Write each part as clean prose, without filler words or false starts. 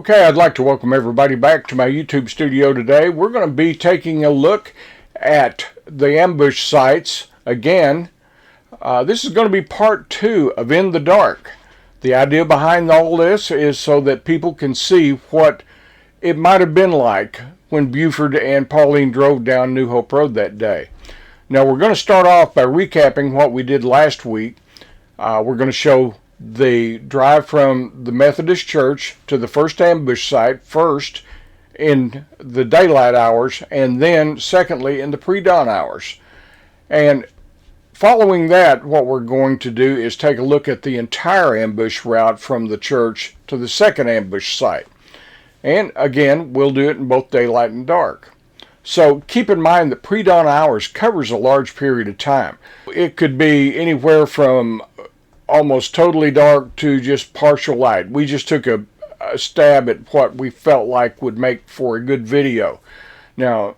Okay, I'd like to welcome everybody back to my YouTube studio today. We're going to be taking a look at the ambush sites again. This is going to be part 2 of In the Dark. The idea behind all this is so that people can see what it might have been like when Buford and Pauline drove down New Hope Road that day. Now we're going to start off by recapping what we did last week. We're going to show the drive from the Methodist Church to the first ambush site first in the daylight hours, and then secondly in the pre-dawn hours. And following that, what we're going to do is take a look at the entire ambush route from the church to the second ambush site. And again, we'll do it in both daylight and dark. So keep in mind that pre-dawn hours covers a large period of time. It could be anywhere from almost totally dark to just partial light. We just took a stab at what we felt like would make for a good video. Now,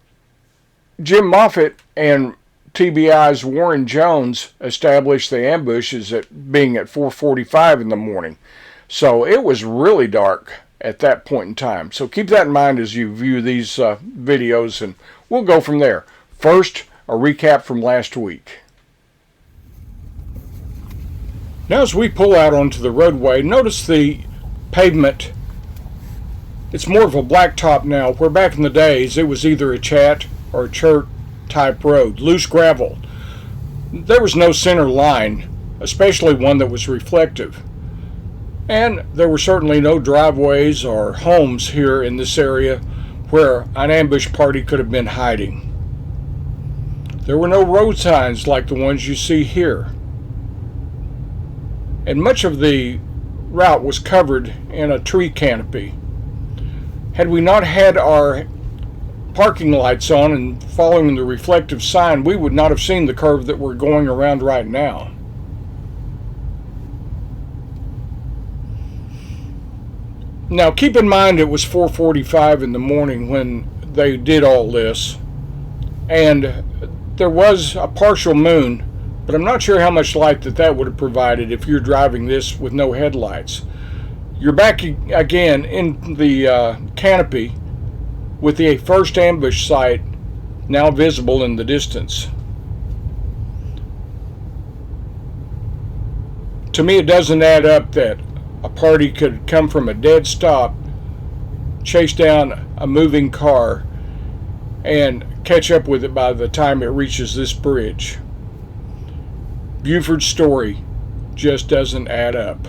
Jim Moffitt and TBI's Warren Jones established the ambushes at being at 4:45 in the morning. So it was really dark at that point in time. So keep that in mind as you view these videos, and we'll go from there. First, a recap from last week. Now as we pull out onto the roadway, notice the pavement. It's more of a blacktop now, where back in the days it was either a chat or a chert type road, loose gravel. There was no center line, especially one that was reflective. And there were certainly no driveways or homes here in this area where an ambush party could have been hiding. There were no road signs like the ones you see here. And much of the route was covered in a tree canopy. Had we not had our parking lights on and following the reflective sign, we would not have seen the curve that we're going around right now. Now keep in mind it was 4:45 in the morning when they did all this, and there was a partial moon, but I'm not sure how much light that would have provided if you're driving this with no headlights. You're back again in the canopy with the first ambush site now visible in the distance. To me, it doesn't add up that a party could come from a dead stop, chase down a moving car, and catch up with it by the time it reaches this bridge. Buford's story just doesn't add up.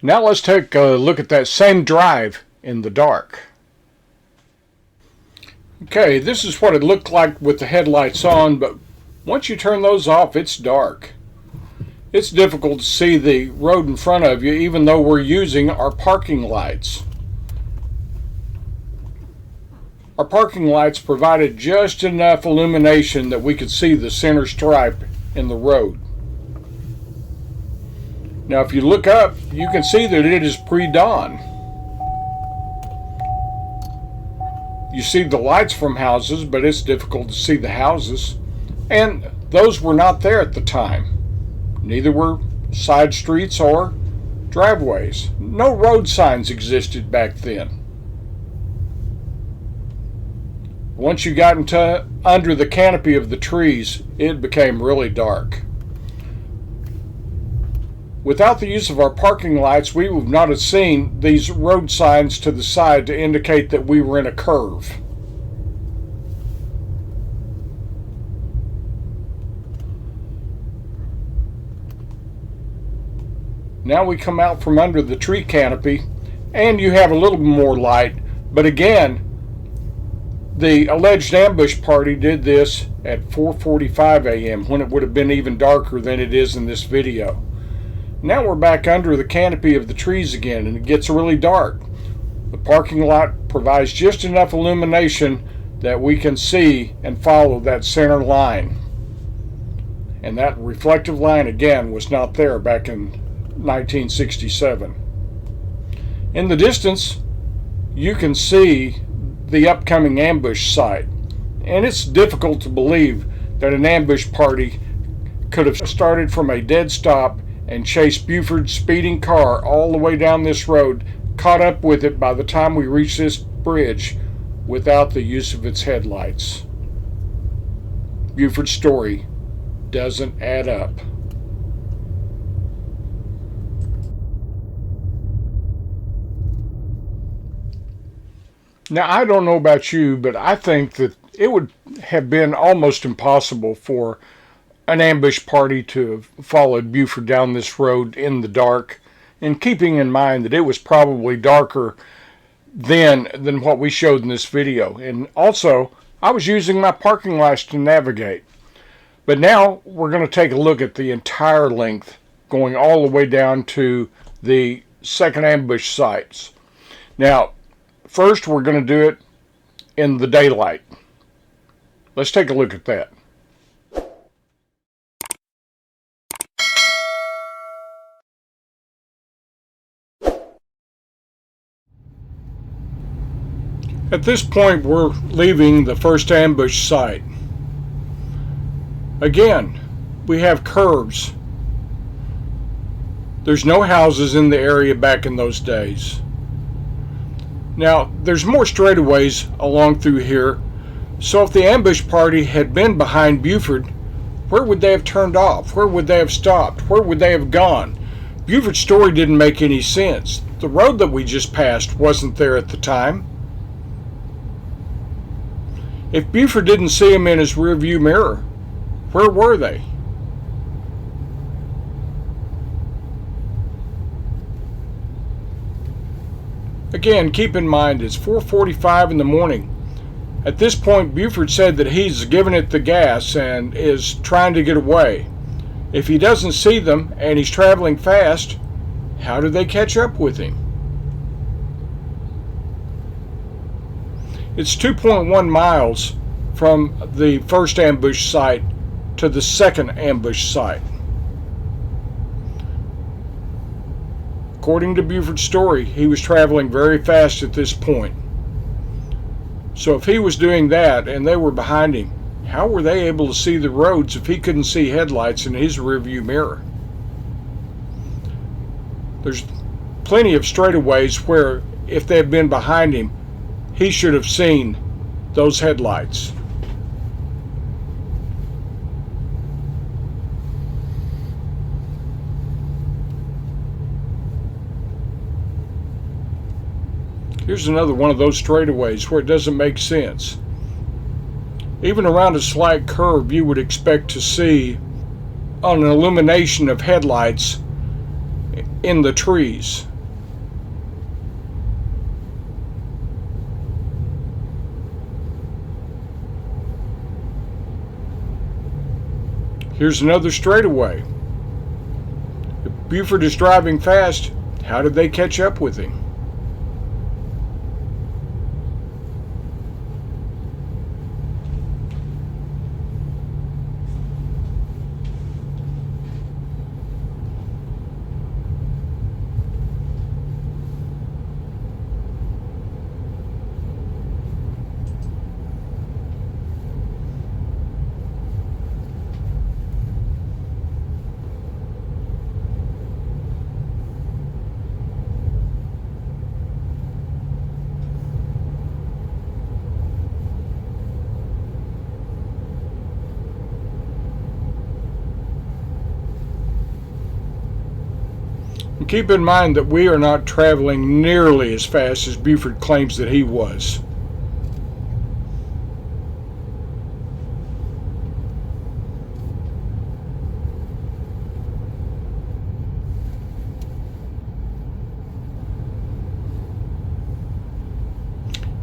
Now let's take a look at that same drive in the dark. Okay, this is what it looked like with the headlights on, but once you turn those off, it's dark. It's difficult to see the road in front of you, even though we're using our parking lights. Our parking lights provided just enough illumination that we could see the center stripe in the road. Now if you look up, you can see that it is pre-dawn. You see the lights from houses, but it's difficult to see the houses. And those were not there at the time. Neither were side streets or driveways. No road signs existed back then. Once you got into under the canopy of the trees, it became really dark. Without the use of our parking lights, we would not have seen these road signs to the side to indicate that we were in a curve. Now we come out from under the tree canopy, and you have a little more light, but again, the alleged ambush party did this at 4:45 a.m. when it would have been even darker than it is in this video. Now we're back under the canopy of the trees again, and it gets really dark. The parking lot provides just enough illumination that we can see and follow that center line. And that reflective line again was not there back in 1967. In the distance, you can see the upcoming ambush site. And it's difficult to believe that an ambush party could have started from a dead stop and chased Buford's speeding car all the way down this road, caught up with it by the time we reached this bridge without the use of its headlights. Buford's story doesn't add up. Now, I don't know about you, but I think that it would have been almost impossible for an ambush party to have followed Buford down this road in the dark, and keeping in mind that it was probably darker then than what we showed in this video. And also, I was using my parking lights to navigate. But now we're going to take a look at the entire length, going all the way down to the second ambush sites. Now, first we're going to do it in the daylight. Let's take a look at that. At this point, we're leaving the first ambush site. Again, we have curves. There's no houses in the area back in those days. Now, there's more straightaways along through here, so if the ambush party had been behind Buford, where would they have turned off? Where would they have stopped? Where would they have gone? Buford's story didn't make any sense. The road that we just passed wasn't there at the time. If Buford didn't see him in his rearview mirror, where were they? Again, keep in mind, it's 4:45 in the morning. At this point, Buford said that he's given it the gas and is trying to get away. If he doesn't see them and he's traveling fast, how do they catch up with him? It's 2.1 miles from the first ambush site to the second ambush site. According to Buford's story, he was traveling very fast at this point. So if he was doing that and they were behind him, how were they able to see the roads if he couldn't see headlights in his rearview mirror? There's plenty of straightaways where if they had been behind him, he should have seen those headlights. Here's another one of those straightaways where it doesn't make sense. Even around a slight curve, you would expect to see an illumination of headlights in the trees. Here's another straightaway. If Buford is driving fast, how did they catch up with him? Keep in mind that we are not traveling nearly as fast as Buford claims that he was.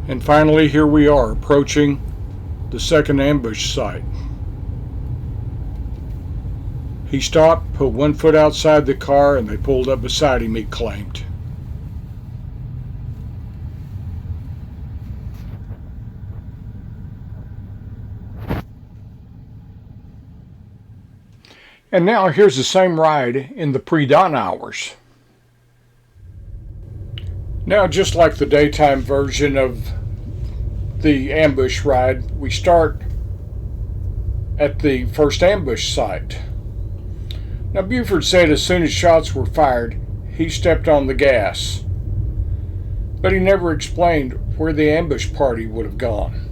And finally, here we are approaching the second ambush site. He stopped, put one foot outside the car, and they pulled up beside him, he claimed. And now here's the same ride in the pre-dawn hours. Now, just like the daytime version of the ambush ride, we start at the first ambush site. Now, Buford said as soon as shots were fired, he stepped on the gas, but he never explained where the ambush party would have gone.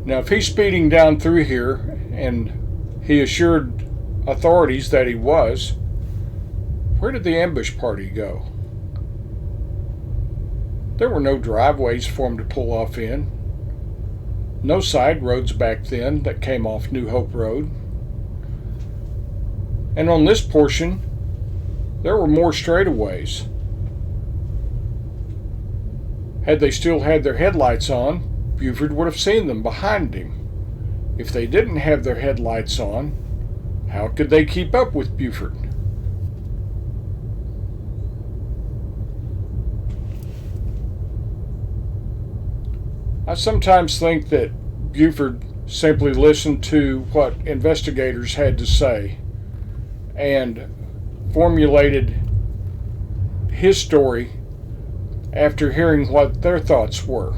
Now, if he's speeding down through here, and he assured authorities that he was, where did the ambush party go? There were no driveways for him to pull off in, no side roads back then that came off New Hope Road. And on this portion, there were more straightaways. Had they still had their headlights on, Buford would have seen them behind him. If they didn't have their headlights on, how could they keep up with Buford? I sometimes think that Buford simply listened to what investigators had to say and formulated his story after hearing what their thoughts were.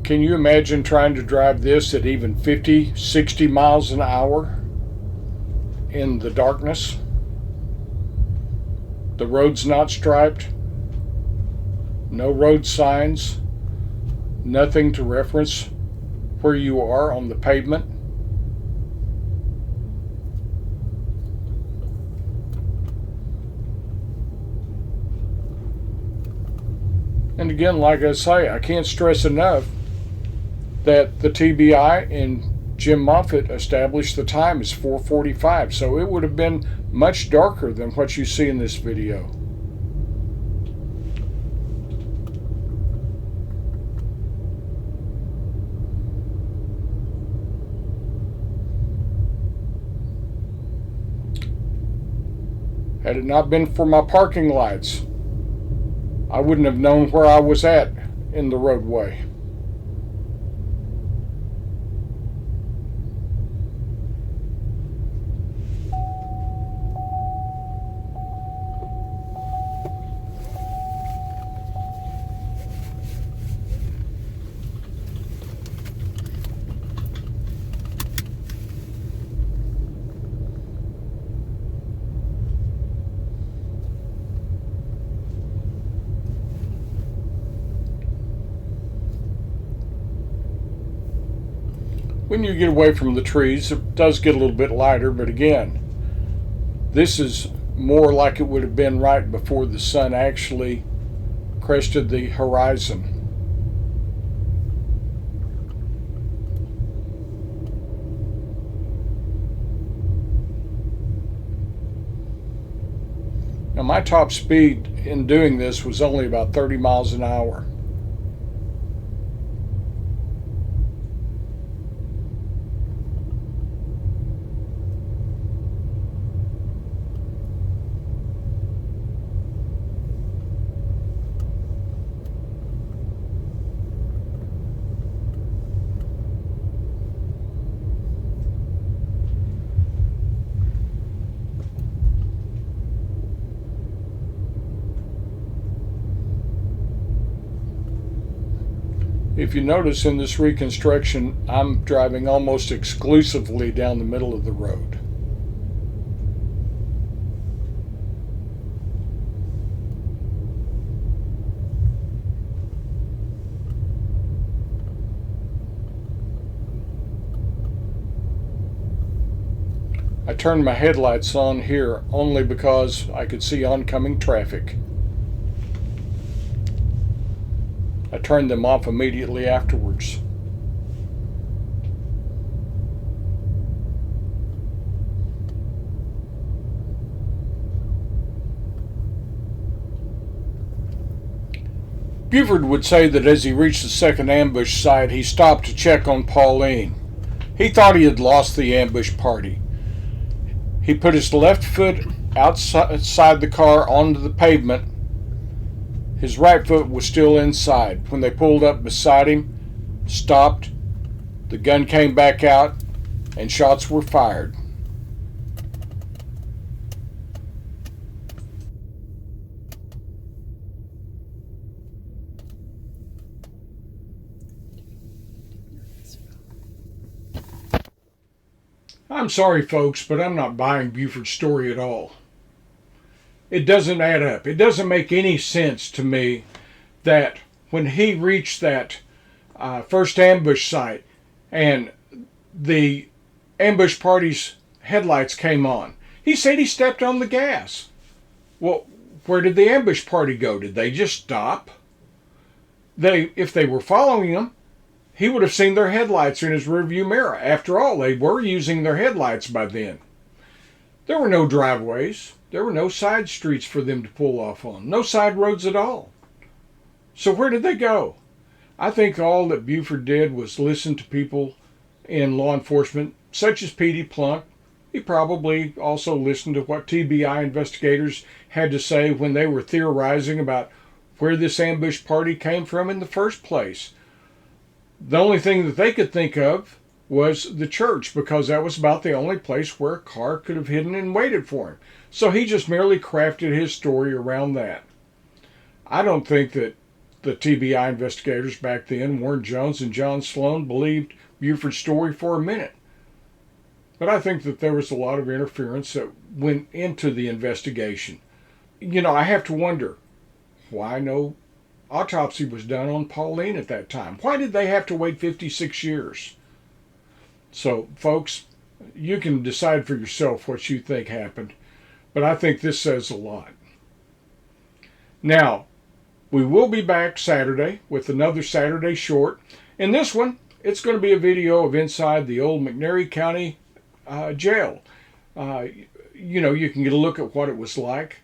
Can you imagine trying to drive this at even 50, 60 miles an hour in the darkness? The road's not striped, no road signs, nothing to reference where you are on the pavement. And again, like I say, I can't stress enough that the TBI and Jim Moffitt established the time as 4:45, so it would have been much darker than what you see in this video. Had it not been for my parking lights, I wouldn't have known where I was at in the roadway. When you get away from the trees, it does get a little bit lighter, but again, this is more like it would have been right before the sun actually crested the horizon. Now, my top speed in doing this was only about 30 miles an hour. If you notice in this reconstruction, I'm driving almost exclusively down the middle of the road. I turned my headlights on here only because I could see oncoming traffic. I turned them off immediately afterwards. Buford would say that as he reached the second ambush site, he stopped to check on Pauline. He thought he had lost the ambush party. He put his left foot outside the car onto the pavement. His right foot was still inside. When they pulled up beside him, stopped, the gun came back out, and shots were fired. I'm sorry, folks, but I'm not buying Buford's story at all. It doesn't add up. It doesn't make any sense to me that when he reached that first ambush site and the ambush party's headlights came on, he said he stepped on the gas. Well, where did the ambush party go? Did they just stop? If they were following him, he would have seen their headlights in his rearview mirror. After all, they were using their headlights by then. There were no driveways. There were no side streets for them to pull off on. No side roads at all. So where did they go? I think all that Buford did was listen to people in law enforcement, such as P.D. Plunk. He probably also listened to what TBI investigators had to say when they were theorizing about where this ambush party came from in the first place. The only thing that they could think of was the church, because that was about the only place where a car could have hidden and waited for him. So he just merely crafted his story around that. I don't think that the TBI investigators back then, Warren Jones and John Sloan, believed Buford's story for a minute. But I think that there was a lot of interference that went into the investigation. I have to wonder why no autopsy was done on Pauline at that time. Why did they have to wait 56 years? So, folks, you can decide for yourself what you think happened, but I think this says a lot. Now, we will be back Saturday with another Saturday Short. In this one, it's going to be a video of inside the old McNairy County jail. You can get a look at what it was like.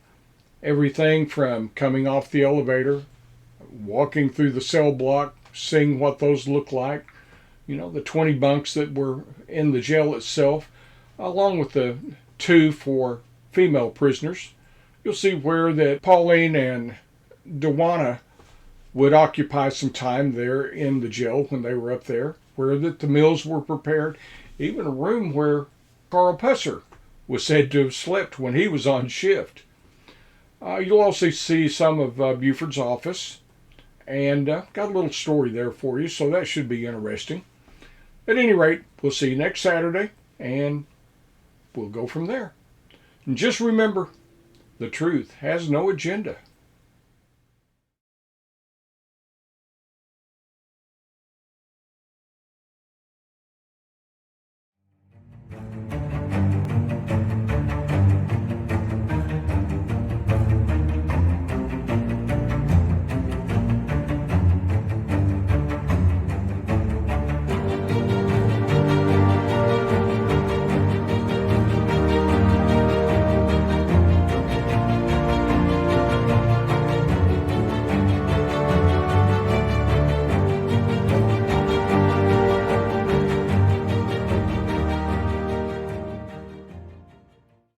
Everything from coming off the elevator, walking through the cell block, seeing what those look like, the 20 bunks that were in the jail itself, along with the 2 for female prisoners. You'll see where that Pauline and Dewana would occupy some time there in the jail when they were up there, where that the meals were prepared, even a room where Carl PUSSER was said to have slept when he was on shift. You'll also see some of Buford's office, and got a little story there for you, so that should be interesting. At any rate, we'll see you next Saturday, and we'll go from there. And just remember, the truth has no agenda.